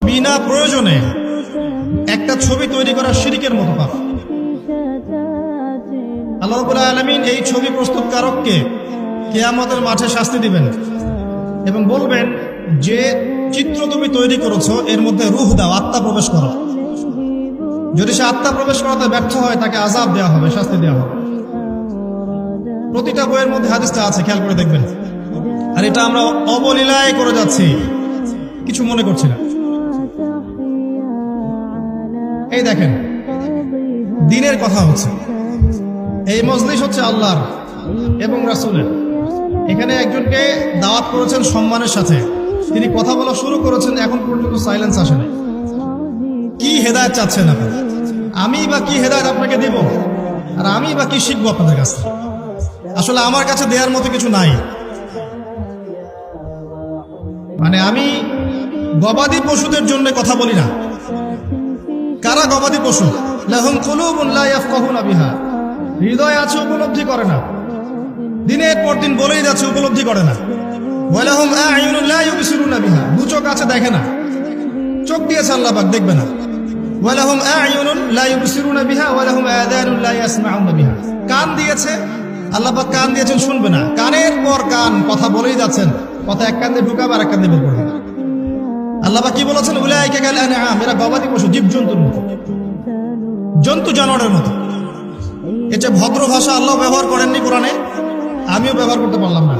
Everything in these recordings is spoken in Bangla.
বিনা প্রয়োজনে একটা ছবি তৈরি করা শিরকের মতো পাপ। আল্লাহ রাব্বুল আলামিন এই ছবি প্রস্তুতকারককে কিয়ামতের মাঠে শাস্তি দিবেন এবং বলবেন যে চিত্র তুমি তৈরি করেছো এর মধ্যে রূহ দাও, আত্মা প্রবেশ করো। যদি সে আত্মা প্রবেশ করাতে ব্যর্থ হয় তাকে আযাব দেওয়া হবে, শাস্তি দেওয়া হবে। প্রতিটা বইয়ের মধ্যে হাদিসটা আছে, খেয়াল করে দেখবেন। আর এটা আমরা অবলীলায় করে যাচ্ছি, কিছু মনে করছি না। এই দেখেন, দ্বীনের কথা হচ্ছে, এই মজলিস হচ্ছে আল্লাহর এবং রাসূলের। এখানে একজনকে দাওয়াত করেছেন সম্মানের সাথে, তিনি কথা বলা শুরু করেছেন, এখন পর্যন্ত সাইলেন্স আসে নাই। কি হেদায়েত চাচ্ছেন আপনি? আমি বা কি হেদায়েত আপনাকে দেব, আর আমি বা কি শিখবো আপনাদের কাছে? আসলে আমার কাছে দেওয়ার মতো কিছু নাই। মানে আমি গবাদি পশুদের জন্য কথা বলি না। কারা গবাদি পশু? লাহুম কুলুবুন লা ইয়াফকাহুনা বিহা, হৃদয় আছে উপলব্ধি করে না, দিনের পর দিন বলেই যাচ্ছে উপলব্ধি করে না। ওয়া লাহুম আ'য়ুনুন লা ইউবসিরুনা বিহা, দু চোখ আছে দেখে না, চোখ দিয়েছে আল্লাহ পাক দেখবে না। ওয়া লাহুম আ'য়ুনুন লা ইউবসিরুনা বিহা ওয়া লাহুম আযানুন লা ইয়াসমাউনা বিহা, কান দিয়েছে আল্লাহ পাক, কান দিয়েছেন শুনবে না, কানের পর কান কথা বলেই যাচ্ছেন, কথা এক কান দিয়ে ঢুকাবে আর এক কান দিয়ে বের করবে। আল্লাহ পাক কি বলেছেন? উলাইকা কাল আনআম, এরা গবাদি পশু, জীবজন্তুর মতো, জন্তু জানোয়ারের মতো। এটা ভদ্র ভাষা আল্লাহ ব্যবহার করেননি কোরআনে, আমিও ব্যবহার করতে পারলাম না।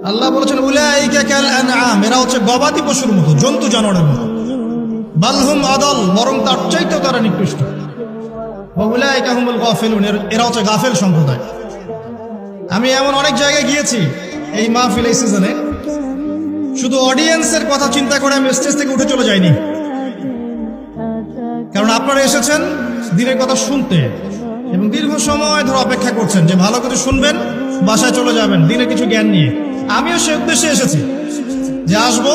আল্লাহ বলেছেন উলাইকা কাল আনআম, এরা হচ্ছে গবাদি পশুর মতো, জন্তু জানোয়ারের মতো। বালহুম আদাল, বরং তার চাইতেও তারা নিকৃষ্ট। ওয়া উলাইকা হুমুল গাফিলুন, এরা হচ্ছে গাফেল সম্প্রদায়। আমি এমন অনেক জায়গায় গিয়েছি এই মাহফিল, এই সিজনে, শুধু অডিয়েন্সের কথা চিন্তা করে আমি স্টেজ থেকে উঠে চলে যাইনি। কারণ আপনারা এসেছেন দিনের কথা শুনতে এবং দীর্ঘ সময় ধরে অপেক্ষা করছেন যে ভালো কিছু শুনবেন, বাসায় চলে যাবেন দিনের কিছু জ্ঞান নিয়ে। আমিও সে উদ্দেশ্যে এসেছি যে আসবো,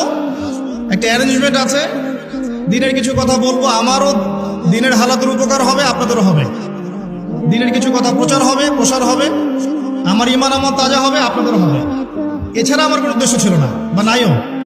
একটা অ্যারেঞ্জমেন্ট আছে, দিনের কিছু কথা বলবো, আমারও দিনের হালাতের উপকার হবে, আপনাদেরও হবে। দিনের কিছু কথা প্রচার হবে, প্রসার হবে, আমার ঈমান আমল তাজা হবে, আপনাদেরও হবে। এছাড়া আমার কোনো উদ্দেশ্য ছিল না বা নাইও।